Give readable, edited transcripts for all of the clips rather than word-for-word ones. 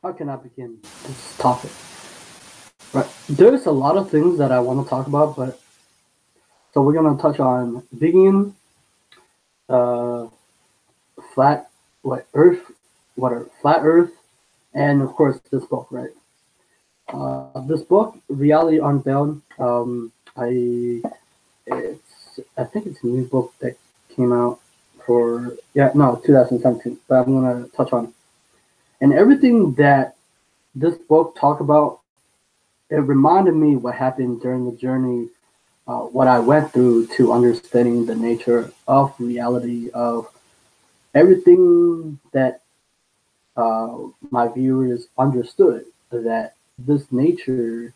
how can I begin this topic? Right, there's a lot of things that I want to talk about, but so we're gonna touch on vegan, uh, flat, what Earth, what are flat Earth, and of course this book, right? This book, Reality Unveiled. I think it's a new book that came out for 2017, but I'm gonna touch on it. And everything that this book talked about, it reminded me what happened during the journey, what I went through to understanding the nature of reality, of everything that my viewers understood, that this nature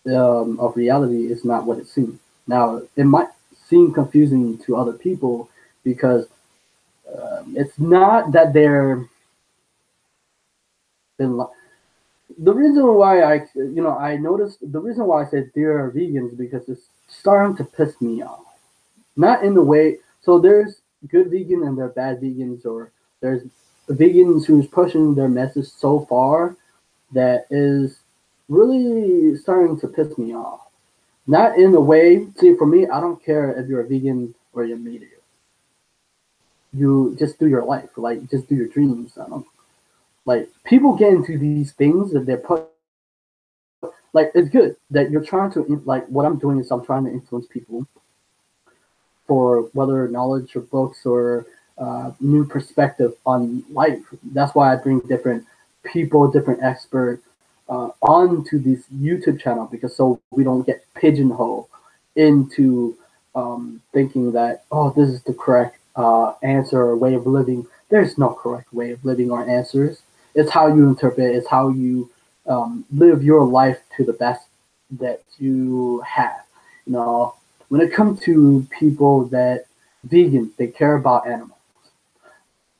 of reality is not what it seems. Now, it might seem confusing to other people because it's not that they're been the reason why I noticed the reason why I said they're vegans because it's starting to piss me off. Not in the way, so there's good vegan and there are bad vegans, or there's vegans who's pushing their message so far that is really starting to piss me off. Not in a way, see, for me, I don't care if you're a vegan or you're meat eater. You just do your life, like just do your dreams. I don't like people get into these things that they're put like it's good that you're trying to like what I'm doing is I'm trying to influence people for whether knowledge or books or new perspective on life. That's why I bring different people, different experts onto this YouTube channel because so we don't get pigeonholed into thinking that this is the correct answer or way of living. There's no correct way of living or answers. It's how you interpret. It's how you live your life to the best that you have. You know, when it comes to people that vegan, they care about animals.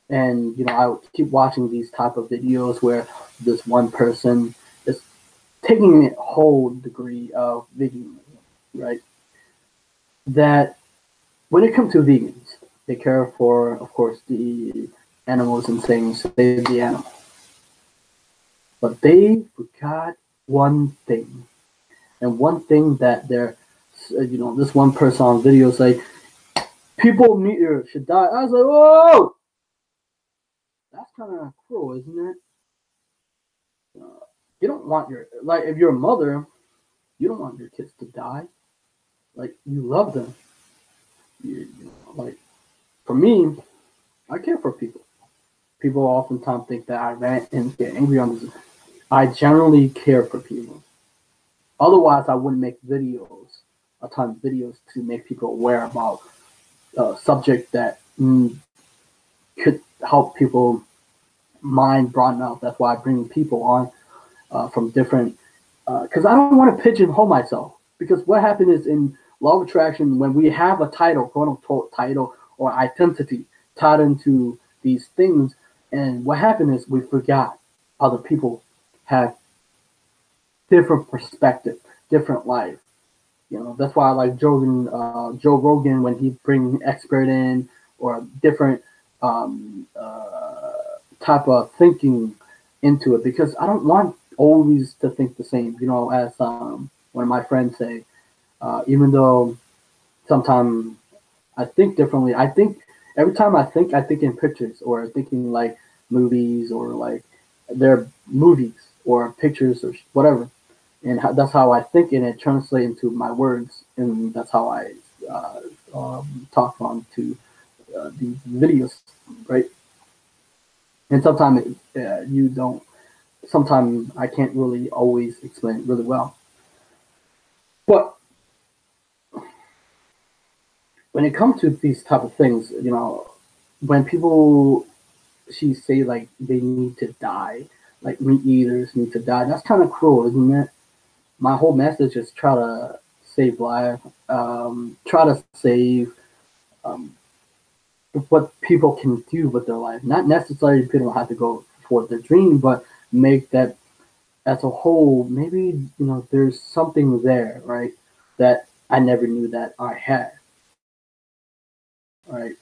And I would keep watching these type of videos where this one person is taking a whole degree of veganism, right? That when it comes to vegans, they care for, of course, the animals and saying save the animal. But they forgot one thing, and one thing that they're, this one person on video say, people meat eaters should die. I was like, whoa, that's kind of cruel, isn't it? You don't want if you're a mother, you don't want your kids to die. Like, you love them. Like, for me, I care for people. People oftentimes think that I rant and get angry on this. I generally care for people. Otherwise, I wouldn't make videos, a ton of videos to make people aware about a subject that could help people mind broaden out. That's why I bring people on from different, because I don't want to pigeonhole myself. Because what happened is in law of attraction, when we have a title, quote unquote title or identity tied into these things, and what happened is we forgot other people have different perspective, different life. That's why I like Joe Rogan when he bring expert in or different type of thinking into it because I don't want always to think the same. As one of my friends say, even though sometimes I think differently. I think every time I think in pictures or thinking like movies or like their movies or pictures or whatever. And that's how I think, and it translates into my words, and that's how I talk on to these videos, right? And sometimes you don't. Sometimes I can't really always explain it really well. But when it comes to these type of things, when people say like they need to die, like meat eaters need to die, that's kind of cruel, isn't it? My whole message is try to save life, try to save what people can do with their life. Not necessarily people don't have to go for their dream, but make that as a whole, maybe, there's something there, right, that I never knew that I had, right?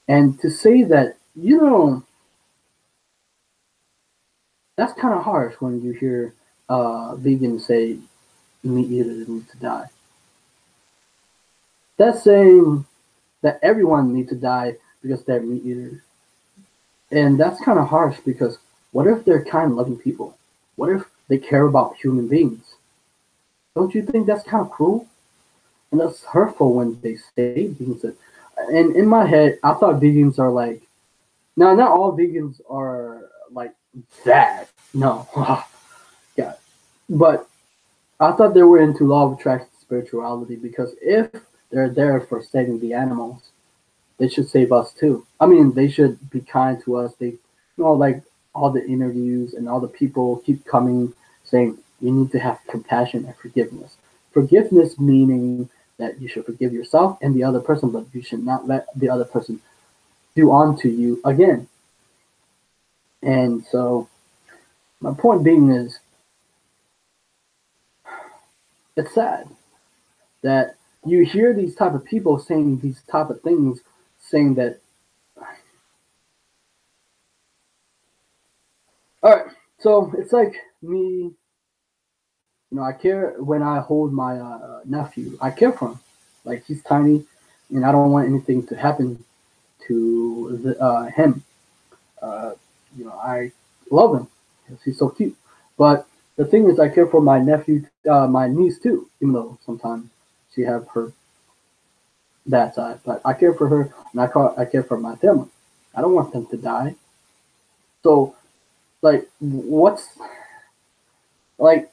And to say that, That's kind of harsh when you hear vegans say meat eaters need to die. That's saying that everyone needs to die because they're meat eaters. And that's kind of harsh because what if they're kind, loving people? What if they care about human beings? Don't you think that's kind of cruel? And that's hurtful when they say vegans. And in my head, I thought vegans are like, now, not all vegans are like that. No. Yeah. But I thought they were into law of attraction spirituality because if they're there for saving the animals, they should save us too. I mean, they should be kind to us. Like all the interviews and all the people keep coming saying you need to have compassion and forgiveness. Forgiveness meaning that you should forgive yourself and the other person, but you should not let the other person do onto you again. And so my point being is it's sad that you hear these type of people saying these type of things, saying that all right, so it's like me, I care when I hold my nephew. I care for him, like he's tiny, and I don't want anything to happen to him. Uh, I love him because he's so cute. But the thing is, I care for my nephew, my niece too, even though sometimes she have her bad side. But I care for her, and I care for my family. I don't want them to die. So, like, what's like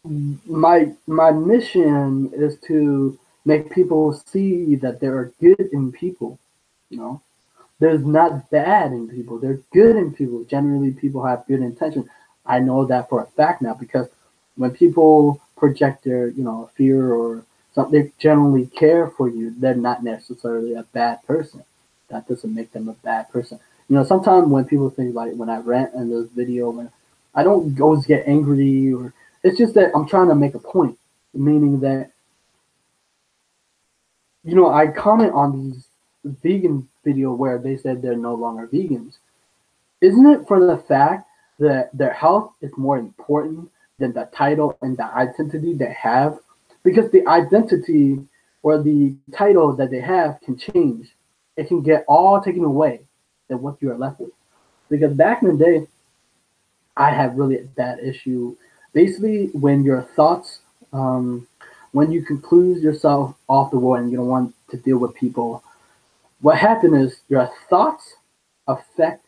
my mission is to make people see that there are good in people. You know, there's not bad in people. There's good in people. Generally, people have good intention. I know that for a fact now because when people project their, fear or something, they generally care for you. They're not necessarily a bad person. That doesn't make them a bad person. Sometimes when people think like when I rant in this video, when I don't always get angry or it's just that I'm trying to make a point, meaning that I comment on these vegan video where they said they're no longer vegans. Isn't it for the fact that their health is more important than the title and the identity they have? Because the identity or the title that they have can change. It can get all taken away than what you are left with. Because back in the day, I had really a bad issue. Basically, when your thoughts, when you conclude yourself off the world and you don't want to deal with people, what happened is your thoughts affect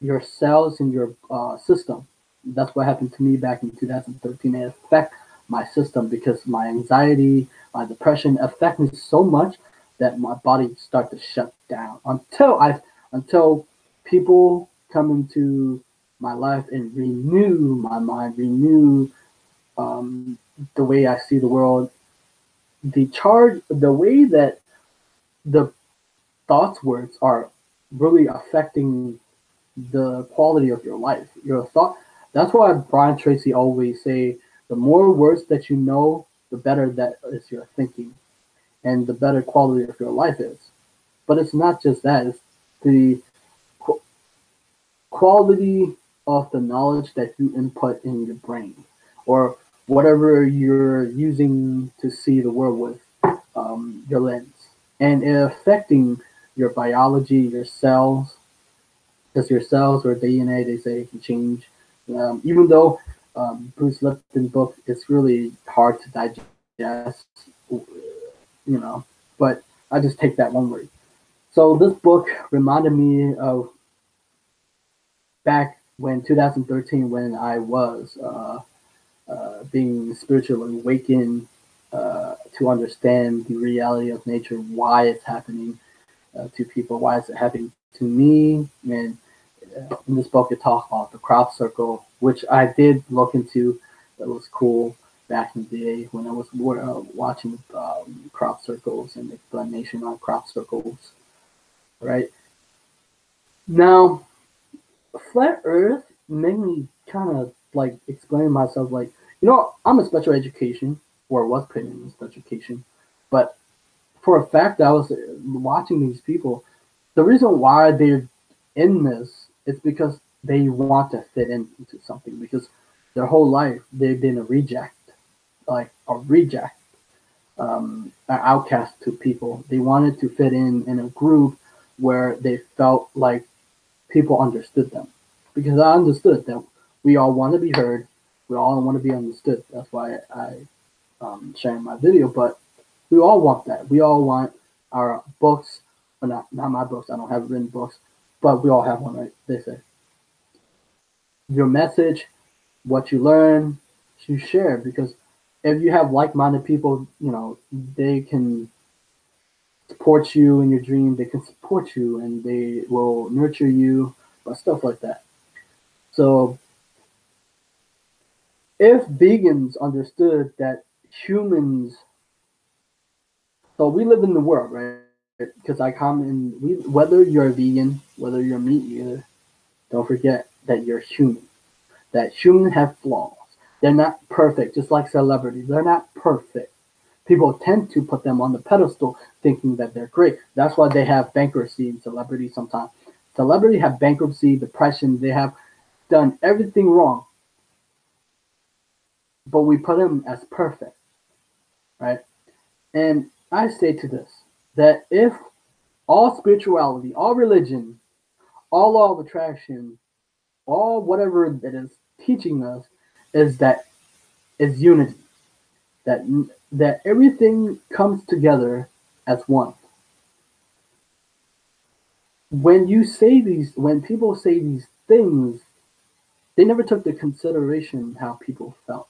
your cells in your system. That's what happened to me back in 2013. It affected my system because my anxiety, my depression affected me so much that my body started to shut down until people come into my life and renew my mind, renew um, the way I see the world, the way that the thoughts words are really affecting the quality of your life. Your thought. That's why Brian Tracy always say, the more words that you know, the better that is your thinking, and the better quality of your life is. But it's not just that; it's the qu- quality of the knowledge that you input in your brain, or whatever you're using to see the world with your lens, and it affecting your biology, your cells, because your cells or DNA, they say it can change. Even though Bruce Lipton's book is really hard to digest, but I just take that one word. So this book reminded me of back when 2013 when I was being spiritually awakened to understand the reality of nature, why it's happening to people, why is it happening to me, and in this book, it talks about the crop circle, which I did look into. That was cool back in the day when I was watching crop circles and explanation on crop circles. Right now, flat Earth made me kind of like explain myself. Like, I'm a special education or was put in special education, but for a fact, I was watching these people. The reason why they're in this It's because they want to fit into something, because their whole life they've been a reject, like a reject, an outcast to people. They wanted to fit in a group where they felt like people understood them, because I understood that we all want to be heard, we all want to be understood. That's why I sharing my video. But we all want that. We all want our books, or not my books. I don't have written books, but we all have one, right? They say your message, what you learn, you share, because if you have like-minded people, they can support you in your dream. They can support you, and they will nurture you, or stuff like that. So if vegans understood that humans, so we live in the world, right? Because I come in, whether you're a vegan, whether you're a meat eater, don't forget that you're human. That humans have flaws. They're not perfect, just like celebrities. They're not perfect. People tend to put them on the pedestal thinking that they're great. That's why they have bankruptcy in celebrities sometimes. Celebrities have bankruptcy, depression, they have done everything wrong, but we put them as perfect, right? And I say to this, that if all spirituality, all religion, all law of attraction, all whatever that is teaching us is that is unity, that that everything comes together as one. When people say these things, they never took the consideration how people felt.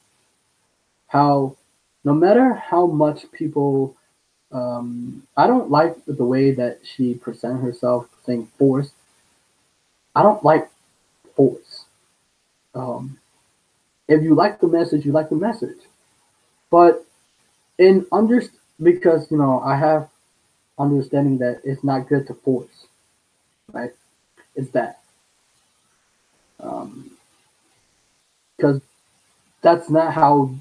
How no matter how much people, I don't like the way that she presented herself saying force. I don't like force. Um, if you like the message, you like the message. But in under because I have understanding that it's not good to force, right? It's bad, because that's not how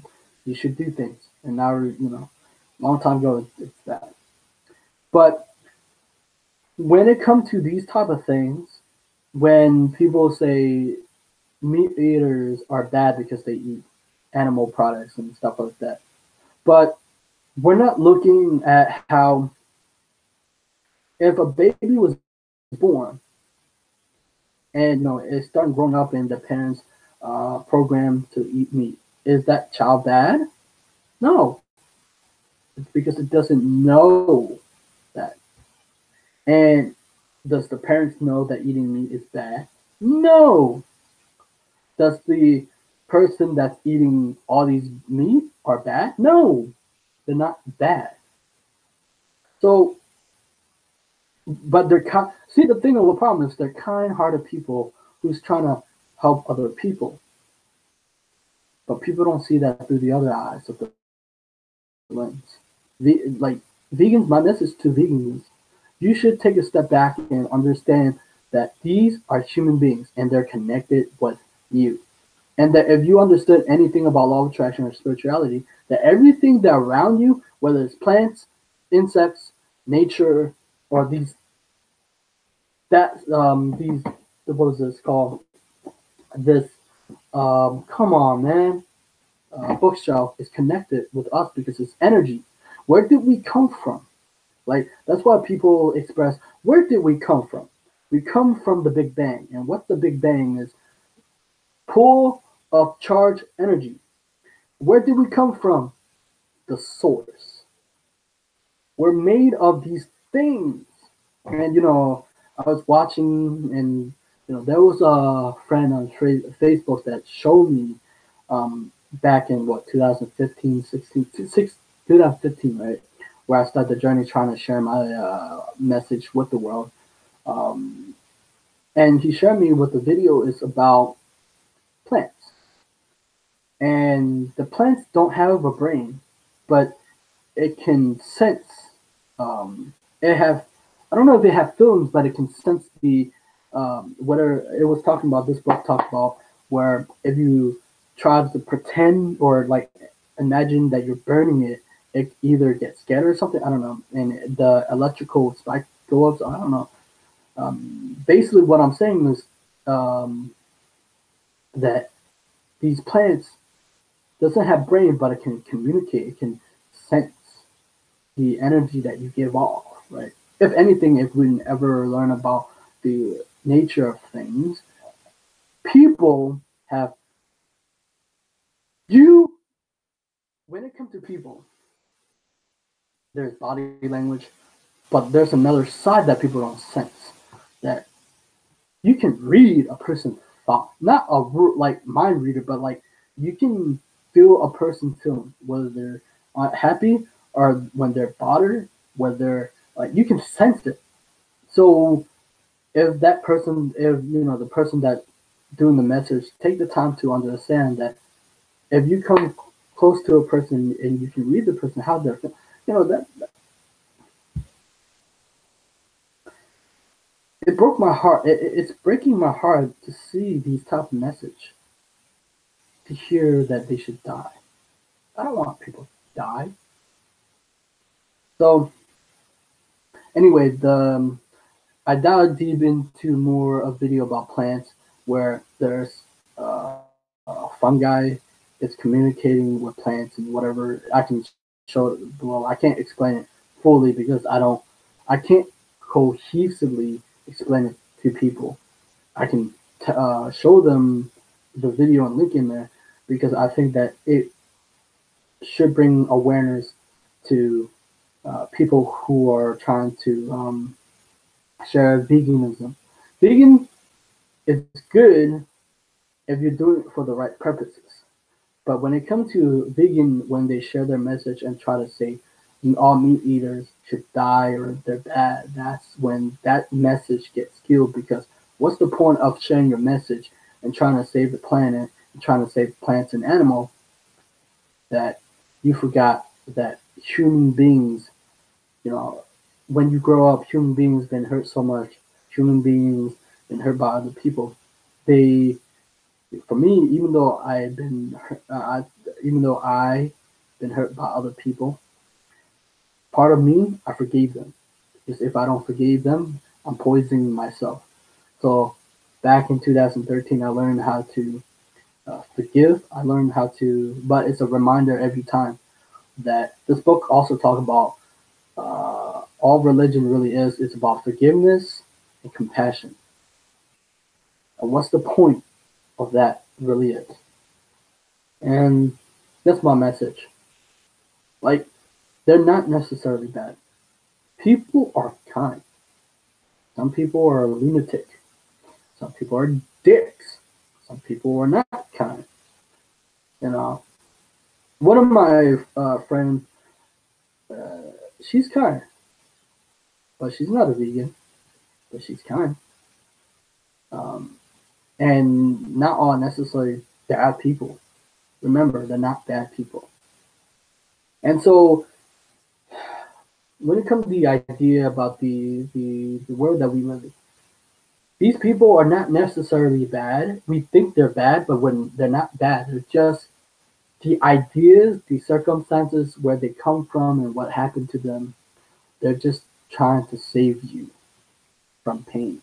you should do things. And now, long time ago, it's bad. But when it comes to these type of things, when people say meat eaters are bad because they eat animal products and stuff like that, but we're not looking at how, if a baby was born and it's starting growing up and the parents program to eat meat, is that child bad? No, it's because it doesn't know that. And does the parents know that eating meat is bad? No. Does the person that's eating all these meat are bad? No, they're not bad. So, but they're kind. See, the thing of the problem is they're kind-hearted people who's trying to help other people, but people don't see that through the other eyes of the lens. Like vegans, my message to vegans: you should take a step back and understand that these are human beings and they're connected with you. And that if you understood anything about law of attraction or spirituality, that everything that around you, whether it's plants, insects, nature, or these what is this called? This come on, man, bookshelf is connected with us because it's energy. Where did we come from? Like that's why people express, where did we come from? We come from the Big Bang, and what the Big Bang is, pool of charged energy. Where did we come from? The source. We're made of these things. And I was watching, and there was a friend on Facebook that showed me back in what 2015, 16, 2015, right, where I started the journey trying to share my message with the world. Um, and he shared me what the video is about plants. And the plants don't have a brain, but it can sense. It have, I don't know if it have feelings, but it can sense the whether it was talking about, this book talked about where if you try to pretend or like imagine that you're burning it, it either gets scared or something. I don't know, and the electrical spike go up. So I don't know. Basically, what I'm saying is um, that these plants doesn't have brain, but it can communicate. It can sense the energy that you give off, right? If anything, if we ever learn about the nature of things, people have you. When it comes to people, there's body language, but there's another side that people don't sense. That you can read a person's thought, not a like mind reader, but like you can feel a person's feeling, whether they're happy or when they're bothered, whether like you can sense it. So if that person, if the person that doing the message, take the time to understand that if you come close to a person and you can read the person how they're feeling, that it broke my heart. It's breaking my heart to see these type of message, to hear that they should die. I don't want people to die. So anyway, the I dived deep into more a video about plants where there's a fungi is communicating with plants and whatever. I can show it below. I can't explain it fully because I can't cohesively explain it to people. I can show them the video and link in there because I think that it should bring awareness to people who are trying to share veganism. Vegan is good if you're doing it for the right purposes. But when it comes to vegan, when they share their message and try to say all meat eaters should die or they're bad, that's when that message gets killed because what's the point of sharing your message and trying to save the planet and trying to save plants and animals that you forgot that human beings, you know, when you grow up, human beings been hurt so much. Human beings been hurt by other people. They, for me, even though I've been, even though I been hurt by other people, part of me, I forgave them. Because if I don't forgive them, I'm poisoning myself. So back in 2013, I learned how to forgive. I learned how to, but it's a reminder every time that this book also talks about all religion really is. It's about forgiveness and compassion. And what's the point of that really is? And that's my message. Like, they're not necessarily bad. People are kind. Some people are lunatic. Some people are dicks. Some people are not kind. You know, one of my friends, she's kind, but she's not a vegan, but she's kind. Um, and not all necessarily bad people. Remember, they're not bad people. And so, when it comes to the idea about the world that we live in, these people are not necessarily bad. We think they're bad, but when they're not bad, they're just the ideas, the circumstances where they come from and what happened to them. They're just trying to save you from pain.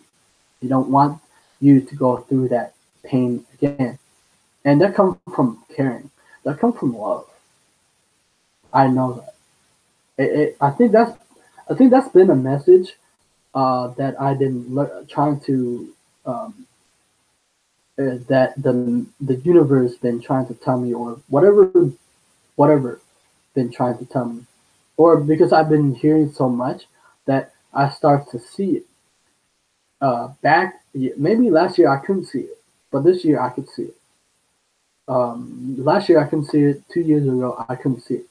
They don't want you to go through that pain again. And that comes from caring. That comes from love. I know that. I think that's been a message that I've been trying to that the universe been trying to tell me, or whatever been trying to tell me, or because I've been hearing so much that I start to see it. Back maybe last year I couldn't see it, but this year I could see it. Last year I couldn't see it. 2 years ago I couldn't see it,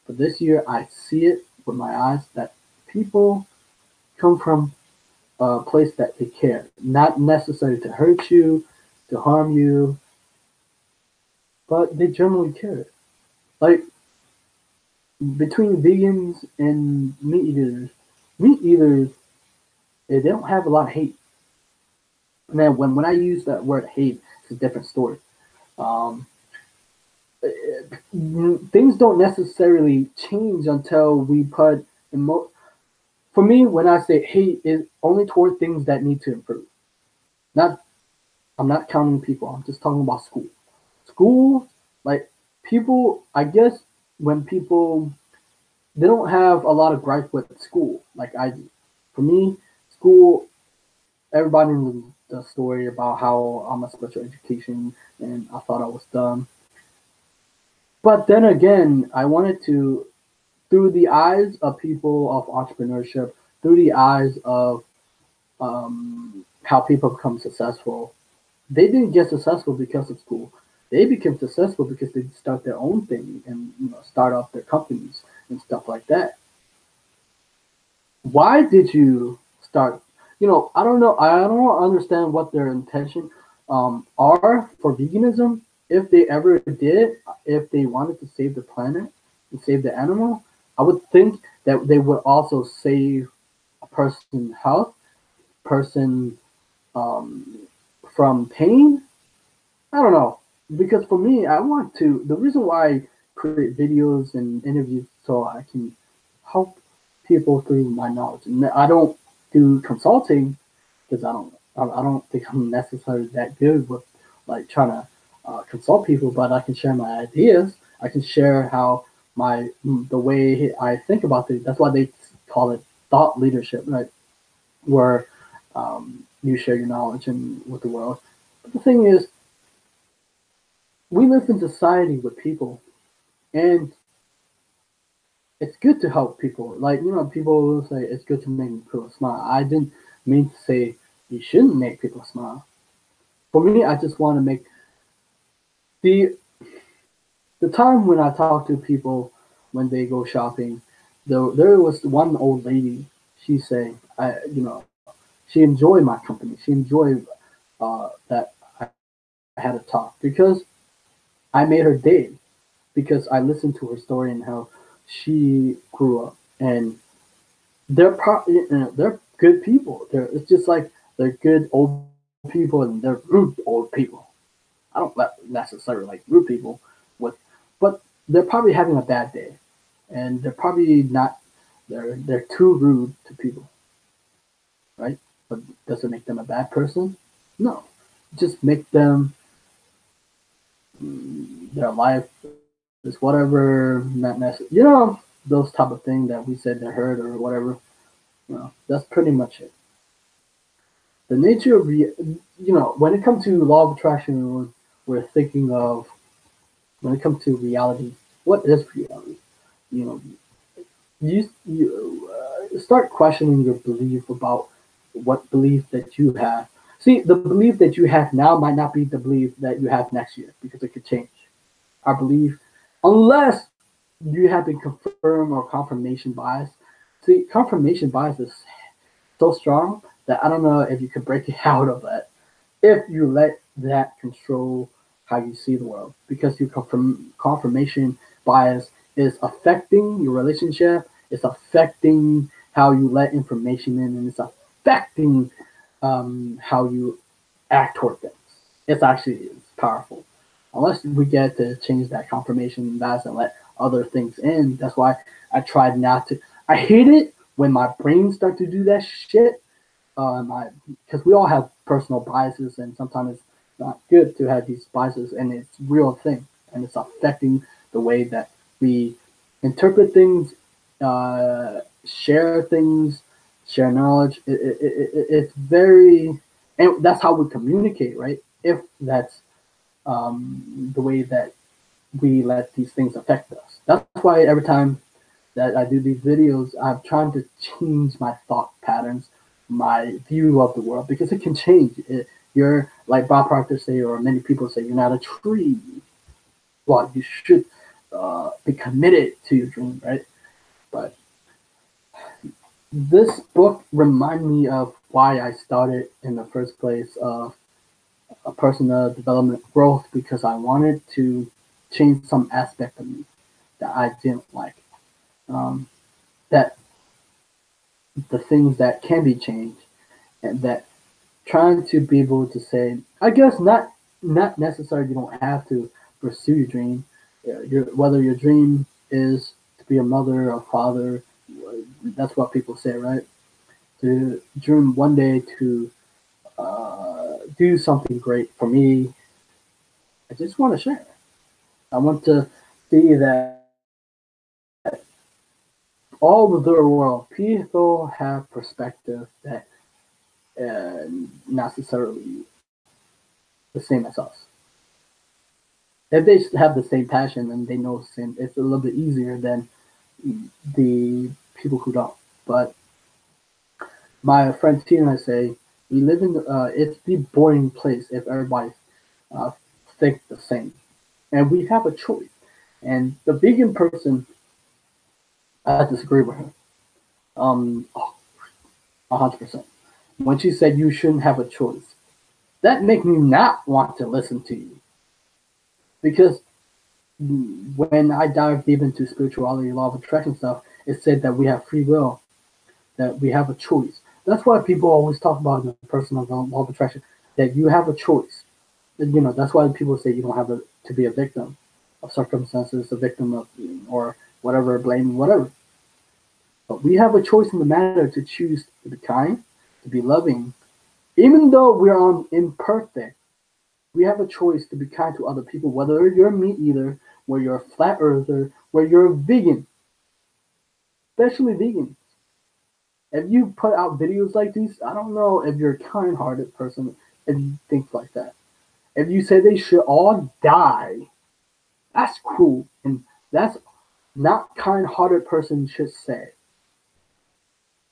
but this year I see it with my eyes that people come from a place that they care, not necessarily to hurt you, to harm you, but they generally care. Like between vegans and meat eaters, they don't have a lot of hate. And then when I use that word hate, it's a different story. Um, Things don't necessarily change until we put for me, when I say hate, is only toward things that need to improve, not I'm not counting people. I'm just talking about school. School, like people, I guess when people they don't have a lot of gripe with school like I do. For me, school, everybody knows the story about how I'm a special education and I thought I was dumb. But then again, I wanted to, through the eyes of people of entrepreneurship, through the eyes of how people become successful, they didn't get successful because of school. They became successful because they start their own thing and start up their companies and stuff like that. Why did you start? I don't know. I don't understand what their intention are for veganism. If they ever did, if they wanted to save the planet and save the animal, I would think that they would also save a person's health, person um, from pain. I don't know, because for me, I want to. The reason why I create videos and interviews so I can help people through my knowledge, and I don't do consulting because I don't think I'm necessarily that good with like trying to consult people, but I can share my ideas. I can share how the way I think about things. That's why they call it thought leadership, right? Where you share your knowledge and with the world. But the thing is, we live in society with people, and it's good to help people. Like people will say it's good to make people smile. I didn't mean to say you shouldn't make people smile. For me, I just want to make the the time when I talk to people when they go shopping. There was one old lady. She say, she enjoyed my company. She enjoyed that I had a talk because I made her day because I listened to her story and how she grew up, and they're good people. It's just like they're good old people and they're rude old people. I don't necessarily like rude people with, but they're probably having a bad day, and they're probably not. They're too rude to people, right? But does it make them a bad person? No, just make them their life is whatever, not necessarily. Those type of thing that we said they heard or whatever. That's pretty much it. The nature of when it comes to law of attraction, we're thinking of when it comes to reality. What is reality? You know, you start questioning your belief about what belief that you have. See, the belief that you have now might not be the belief that you have next year because it could change. Our belief, unless you have been confirmed or confirmation bias. See, confirmation bias is so strong that I don't know if you could break it out of that if you let that control how you see the world because your confirmation bias is affecting your relationship, it's affecting how you let information in, and it's affecting how you act toward things. It's powerful. Unless we get to change that confirmation bias and let other things in, that's why I tried not to. I hate it when my brain starts to do that shit. My because we all have personal biases, and sometimes it's not good to have these biases, and it's a real thing, and it's affecting the way that we interpret things, share things, share knowledge. It's very, and that's how we communicate, right? If that's the way that we let these things affect us. That's why every time that I do these videos, I'm trying to change my thought patterns, my view of the world, because it can change. You're like Bob Proctor say, or many people say, you're not a tree. Well, you should be committed to your dream, right? But this book reminded me of why I started in the first place of a personal development growth because I wanted to change some aspect of me that I didn't like. Um, that the things that can be changed and that trying to be able to say, I guess not necessarily you don't have to pursue your dream. Whether your dream is to be a mother or father, that's what people say, right? To dream one day to do something great for me, I just want to share. I want to see that all over the world, people have perspective that not necessarily the same as us. If they have the same passion and they know the same, it's a little bit easier than the people who don't. But my friend Tina and I say we live in it's the boring place if everybody uh, think the same, and we have a choice. And the vegan person, I disagree with her. 100%. When she said you shouldn't have a choice, that make me not want to listen to you because when I dive deep into spirituality, law of attraction stuff, it said that we have free will, that we have a choice. That's why people always talk about in the personal law of attraction that you have a choice. You know, that's why people say you don't have to be a victim of circumstances, a victim of or whatever, blame whatever. But we have a choice in the matter to choose to be kind, to be loving, even though we're imperfect. We have a choice to be kind to other people, whether you're a meat eater, whether you're a flat earther, whether you're a vegan, especially vegan. If you put out videos like these, I don't know if you're a kind-hearted person if you think like that. If you say they should all die, that's cruel, and that's not kind-hearted person should say.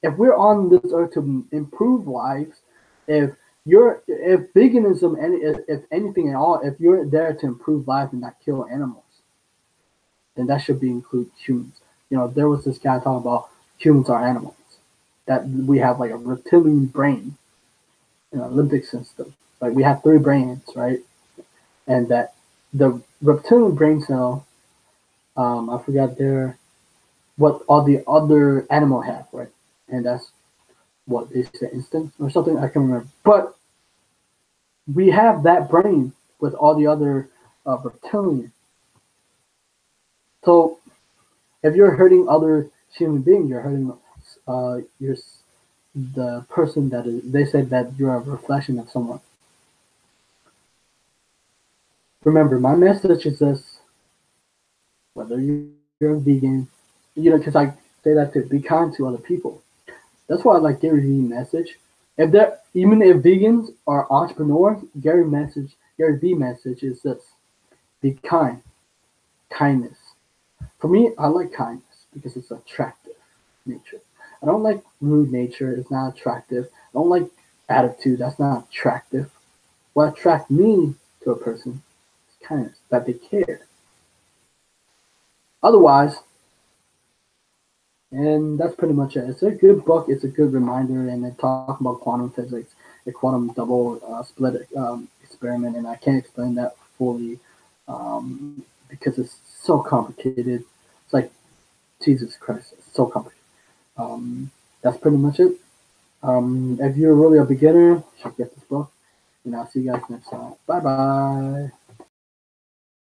If we're on this earth to improve lives, if if veganism and if anything at all, if you're there to improve life and not kill animals, then that should be include humans. You know, there was this guy talking about humans are animals, that we have like a reptilian brain, an Olympic system. Like we have three brains, right? And that the reptilian brain cell, I forgot what all the other animal have, right? And that's what they say instinct or something. I can't remember. But we have that brain with all the other reptilian. So if you're hurting other human beings, you're hurting your the person that is. They said that you're a reflection of someone. Remember, my message is this: whether you're a vegan, you know, because I say that to be kind to other people. That's why I like Gary Vee's message. If they're even if vegans are entrepreneurs, Gary V message is this: be kind, kindness. For me, I like kindness because it's attractive nature. I don't like rude nature. It's not attractive. I don't like attitude. That's not attractive. What attracts me to a person is kindness, that they care. Otherwise, and that's pretty much it. It's a good book. It's a good reminder, and it talks about quantum physics, a quantum double split experiment, and I can't explain that fully because it's so complicated. It's like Jesus Christ, it's so complicated. That's pretty much it. If you're really a beginner, you should get this book, and I'll see you guys next time. Bye bye.